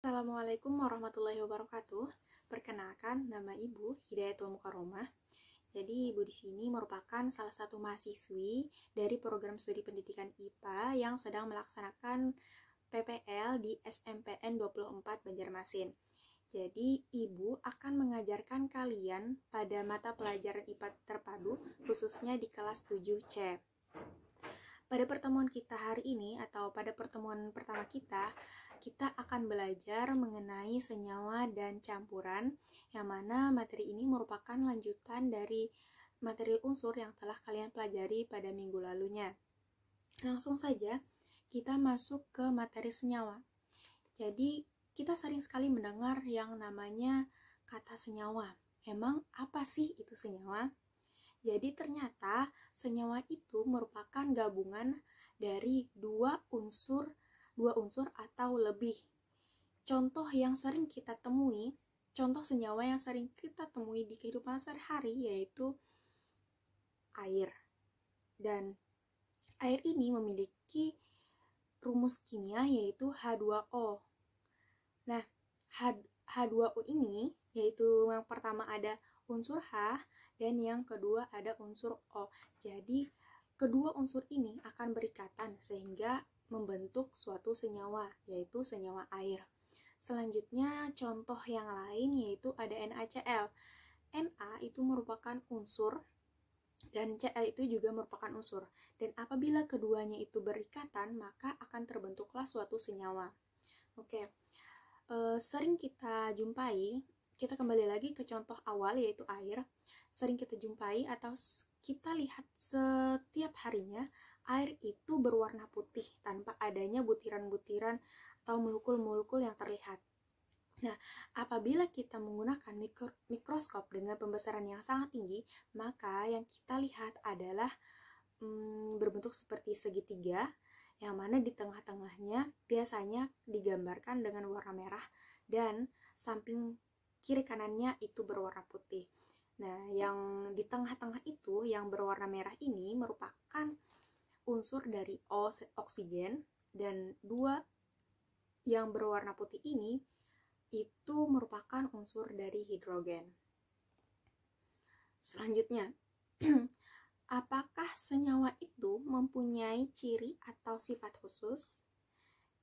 Assalamualaikum warahmatullahi wabarakatuh. Perkenalkan, nama Ibu Hidayatul Mukaromah. Jadi Ibu di sini merupakan salah satu mahasiswi dari program studi pendidikan IPA yang sedang melaksanakan PPL di SMPN 24 Banjarmasin. Jadi Ibu akan mengajarkan kalian pada mata pelajaran IPA terpadu khususnya di kelas 7C. Pada pertemuan kita hari ini atau pada pertemuan pertama kita akan belajar mengenai senyawa dan campuran, yang mana materi ini merupakan lanjutan dari materi unsur yang telah kalian pelajari pada minggu lalunya. Langsung saja kita masuk ke materi senyawa. Jadi kita sering sekali mendengar yang namanya kata senyawa. Emang apa sih itu senyawa? Jadi ternyata senyawa itu merupakan gabungan dari dua unsur atau lebih. Contoh senyawa yang sering kita temui di kehidupan sehari-hari yaitu air. Dan air ini memiliki rumus kimia yaitu H2O. Nah, H2O ini yaitu yang pertama ada unsur H dan yang kedua ada unsur O. Jadi kedua unsur ini akan berikatan sehingga membentuk suatu senyawa, yaitu senyawa air. Selanjutnya contoh yang lain yaitu ada NaCl. Na itu merupakan unsur dan Cl itu juga merupakan unsur. Dan apabila keduanya itu berikatan, maka akan terbentuklah suatu senyawa. Oke. Sering kita jumpai, kita kembali lagi ke contoh awal yaitu air. Sering kita jumpai atau kita lihat setiap harinya air itu berwarna putih tanpa adanya butiran-butiran atau molekul-molekul yang terlihat. Nah, apabila kita menggunakan mikroskop dengan pembesaran yang sangat tinggi, maka yang kita lihat adalah berbentuk seperti segitiga, yang mana di tengah-tengahnya biasanya digambarkan dengan warna merah dan samping kiri kanannya itu berwarna putih. Nah, yang di tengah-tengah itu yang berwarna merah ini merupakan unsur dari oksigen, dan dua yang berwarna putih ini itu merupakan unsur dari hidrogen. Selanjutnya, apakah senyawa itu mempunyai ciri atau sifat khusus?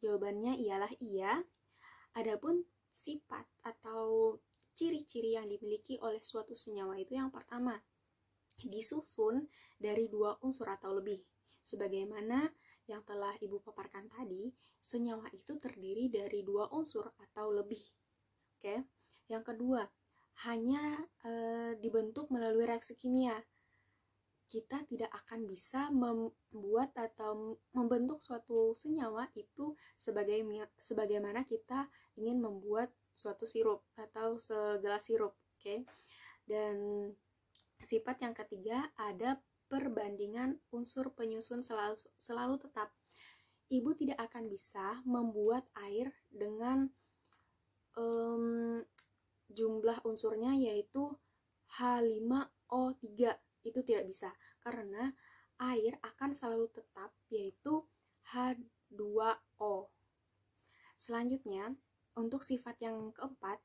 Jawabannya ialah iya. Adapun sifat atau ciri-ciri yang dimiliki oleh suatu senyawa itu yang pertama, disusun dari dua unsur atau lebih. Sebagaimana yang telah Ibu paparkan tadi, senyawa itu terdiri dari dua unsur atau lebih. Oke. Yang kedua, hanya dibentuk melalui reaksi kimia. Kita tidak akan bisa membuat atau membentuk suatu senyawa itu sebagaimana kita ingin membuat suatu sirup atau segelas sirup, oke. Dan sifat yang ketiga ada perbandingan unsur penyusun selalu tetap. Ibu tidak akan bisa membuat air dengan jumlah unsurnya yaitu H5O3. Itu tidak bisa karena air akan selalu tetap yaitu H2O. Selanjutnya, untuk sifat yang keempat,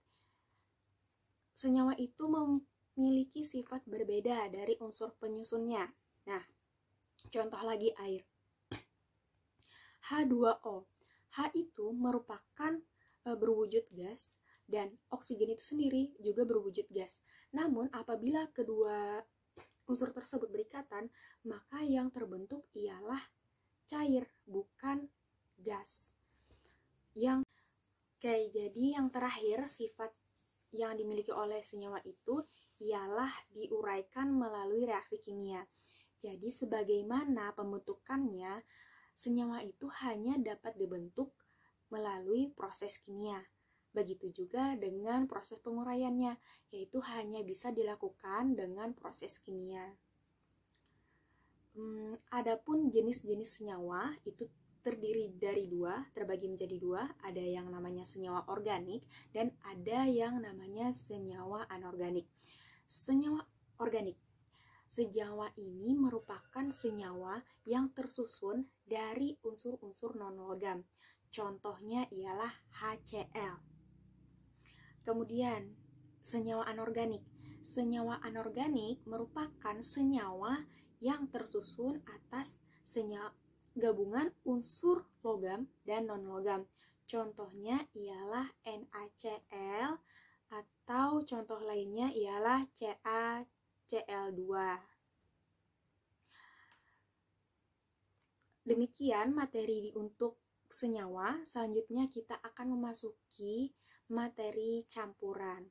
senyawa itu memiliki sifat berbeda dari unsur penyusunnya. Nah, contoh lagi air. H2O. H itu merupakan berwujud gas dan oksigen itu sendiri juga berwujud gas. Namun apabila kedua unsur tersebut berikatan, maka yang terbentuk ialah cair, bukan gas. Jadi yang terakhir sifat yang dimiliki oleh senyawa itu ialah diuraikan melalui reaksi kimia. Jadi sebagaimana pembentukannya, senyawa itu hanya dapat dibentuk melalui proses kimia. Begitu juga dengan proses penguraiannya, yaitu hanya bisa dilakukan dengan proses kimia. Adapun jenis-jenis senyawa itu terdiri dari terbagi menjadi dua, ada yang namanya senyawa organik dan ada yang namanya senyawa anorganik. Senyawa organik. Senyawa ini merupakan senyawa yang tersusun dari unsur-unsur non-logam. Contohnya ialah HCl. Kemudian, senyawa anorganik. Senyawa anorganik merupakan senyawa yang tersusun atas senyawa gabungan unsur logam dan non-logam. Contohnya ialah NaCl atau contoh lainnya ialah CaCl2. Demikian materi untuk senyawa. Selanjutnya kita akan memasuki materi campuran.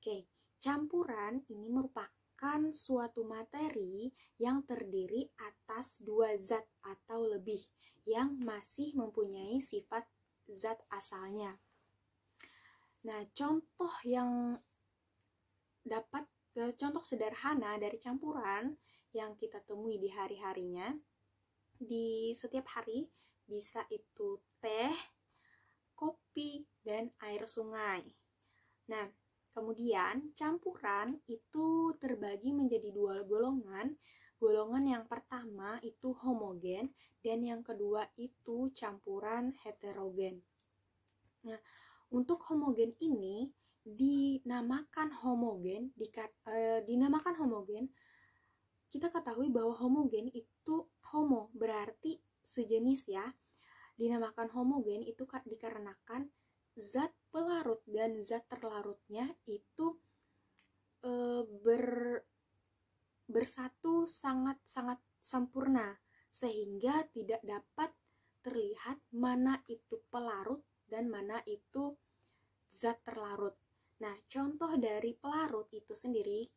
Oke, campuran ini merupakan suatu materi yang terdiri atas dua zat atau lebih yang masih mempunyai sifat zat asalnya. Nah, contoh sederhana dari campuran yang kita temui di hari-harinya, di setiap hari, bisa itu teh, kopi, dan air sungai. Nah, kemudian campuran itu terbagi menjadi dua golongan. Golongan yang pertama itu homogen dan yang kedua itu campuran heterogen. Nah, untuk homogen ini dinamakan homogen. Kita ketahui bahwa homogen itu homo berarti sejenis ya. Dinamakan homogen itu dikarenakan zat pelarut dan zat terlarutnya itu bersatu sangat-sangat sempurna sehingga tidak dapat terlihat mana itu pelarut dan mana itu zat terlarut. Nah, contoh dari pelarut itu sendiri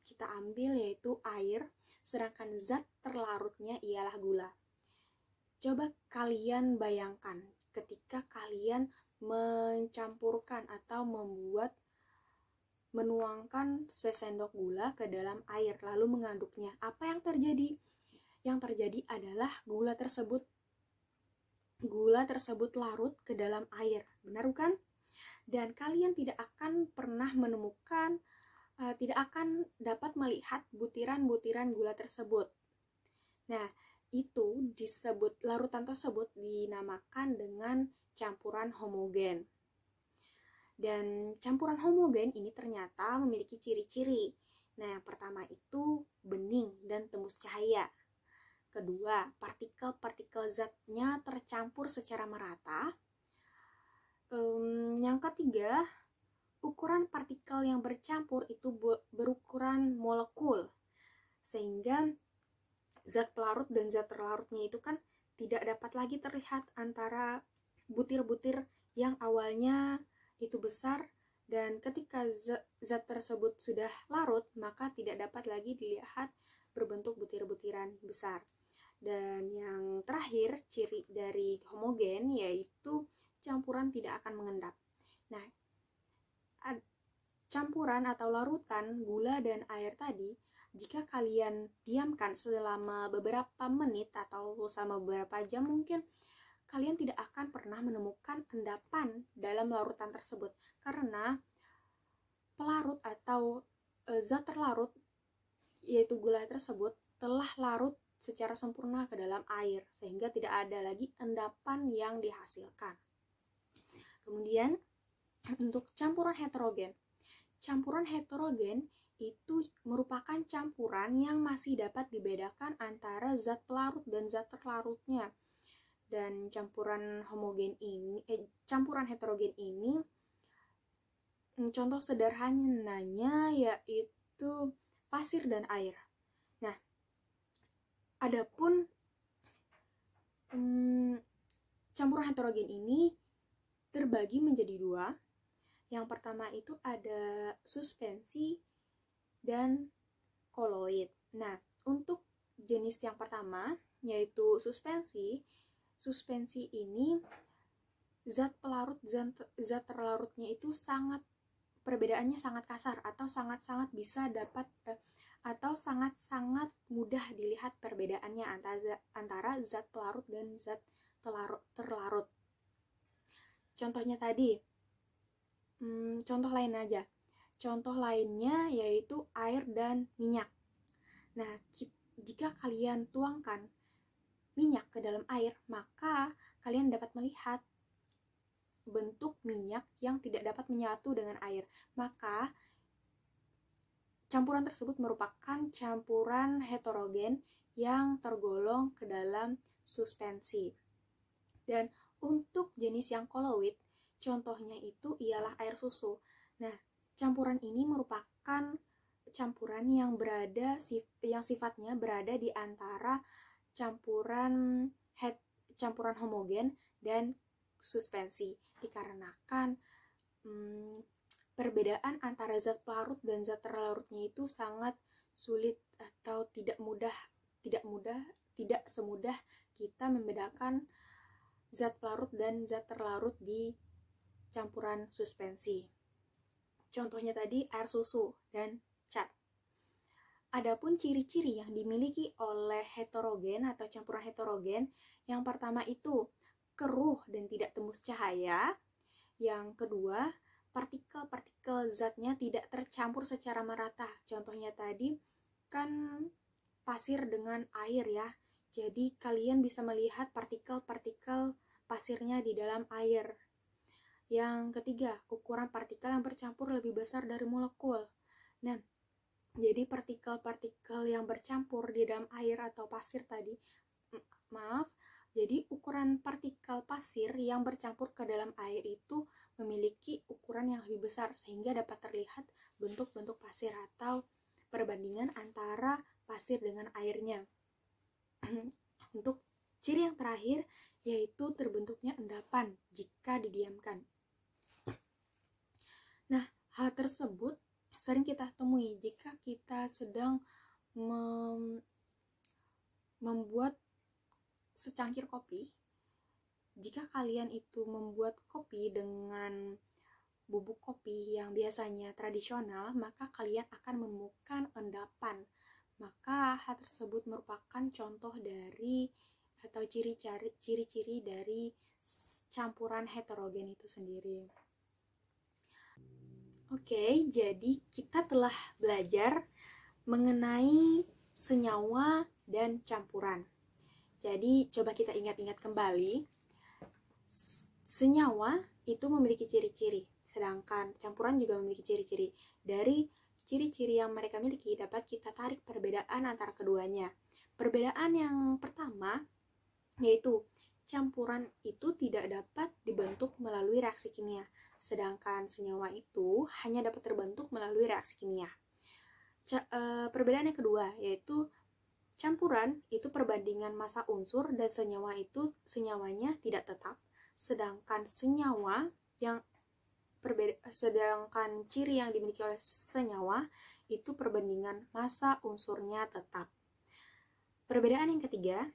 kita ambil yaitu air, sedangkan zat terlarutnya ialah gula. Coba kalian bayangkan ketika kalian mencampurkan atau menuangkan sesendok gula ke dalam air lalu mengaduknya. Apa yang terjadi? Yang terjadi adalah gula tersebut larut ke dalam air. Benar bukan? Dan kalian tidak akan pernah menemukan, tidak akan dapat melihat butiran-butiran gula tersebut. Nah, itu disebut, larutan tersebut dinamakan dengan campuran homogen. Dan campuran homogen ini ternyata memiliki ciri-ciri. Nah, yang pertama itu bening dan tembus cahaya. Kedua, partikel-partikel zatnya tercampur secara merata. Yang ketiga, ukuran partikel yang bercampur itu berukuran molekul. Sehingga zat pelarut dan zat terlarutnya itu kan tidak dapat lagi terlihat antara butir-butir yang awalnya itu besar, dan ketika zat tersebut sudah larut maka tidak dapat lagi dilihat berbentuk butir-butiran besar. Dan yang terakhir, ciri dari homogen yaitu campuran tidak akan mengendap. Nah, campuran atau larutan gula dan air tadi, jika kalian diamkan selama beberapa menit atau selama beberapa jam, mungkin kalian tidak akan pernah menemukan endapan dalam larutan tersebut karena pelarut atau zat terlarut yaitu gula tersebut telah larut secara sempurna ke dalam air sehingga tidak ada lagi endapan yang dihasilkan. Kemudian untuk campuran heterogen. Campuran heterogen itu merupakan campuran yang masih dapat dibedakan antara zat pelarut dan zat terlarutnya. Dan campuran heterogen ini contoh sederhananya yaitu pasir dan air. Nah, adapun campuran heterogen ini terbagi menjadi dua. Yang pertama itu ada suspensi dan koloid. Nah, untuk jenis yang pertama yaitu suspensi ini zat pelarut zat terlarutnya itu perbedaannya sangat kasar atau sangat-sangat bisa dapat atau sangat-sangat mudah dilihat perbedaannya antara zat pelarut dan zat terlarut. Contohnya tadi, contoh lain aja. Contoh lainnya yaitu air dan minyak. Nah, jika kalian tuangkan minyak ke dalam air, maka kalian dapat melihat bentuk minyak yang tidak dapat menyatu dengan air. Maka campuran tersebut merupakan campuran heterogen yang tergolong ke dalam suspensi. Dan untuk jenis yang koloid, contohnya itu ialah air susu. Nah, campuran ini merupakan campuran yang sifatnya berada di antara campuran homogen dan suspensi, dikarenakan perbedaan antara zat pelarut dan zat terlarutnya itu sangat sulit atau tidak semudah kita membedakan zat pelarut dan zat terlarut di campuran suspensi. Contohnya tadi air susu dan cat. Adapun ciri-ciri yang dimiliki oleh heterogen atau campuran heterogen, yang pertama itu keruh dan tidak tembus cahaya. Yang kedua, partikel-partikel zatnya tidak tercampur secara merata. Contohnya tadi kan pasir dengan air ya. Jadi kalian bisa melihat partikel-partikel pasirnya di dalam air. Yang ketiga, ukuran partikel yang bercampur lebih besar dari molekul. Nah, jadi partikel-partikel yang bercampur di dalam air atau pasir tadi, jadi ukuran partikel pasir yang bercampur ke dalam air itu memiliki ukuran yang lebih besar, sehingga dapat terlihat bentuk-bentuk pasir atau perbandingan antara pasir dengan airnya. Untuk ciri yang terakhir, yaitu terbentuknya endapan jika didiamkan. Nah, hal tersebut sering kita temui jika kita sedang membuat secangkir kopi. Jika kalian itu membuat kopi dengan bubuk kopi yang biasanya tradisional, maka kalian akan menemukan endapan. Maka hal tersebut merupakan contoh dari atau ciri-ciri dari campuran heterogen itu sendiri. Oke, jadi kita telah belajar mengenai senyawa dan campuran. Jadi coba kita ingat-ingat kembali. Senyawa itu memiliki ciri-ciri, sedangkan campuran juga memiliki ciri-ciri. Dari ciri-ciri yang mereka miliki dapat kita tarik perbedaan antara keduanya. Perbedaan yang pertama yaitu campuran itu tidak dapat dibentuk melalui reaksi kimia, sedangkan senyawa itu hanya dapat terbentuk melalui reaksi kimia. Perbedaan yang kedua yaitu campuran itu perbandingan massa unsur dan senyawanya tidak tetap, sedangkan ciri yang dimiliki oleh senyawa itu perbandingan massa unsurnya tetap. Perbedaan yang ketiga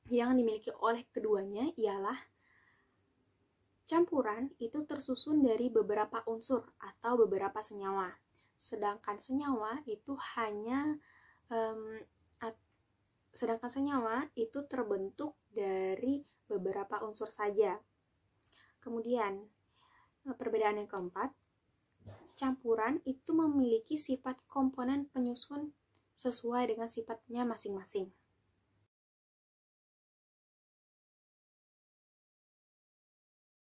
yang dimiliki oleh keduanya ialah campuran itu tersusun dari beberapa unsur atau beberapa senyawa, sedangkan senyawa itu terbentuk dari beberapa unsur saja. Kemudian perbedaan yang keempat, campuran itu memiliki sifat komponen penyusun sesuai dengan sifatnya masing-masing.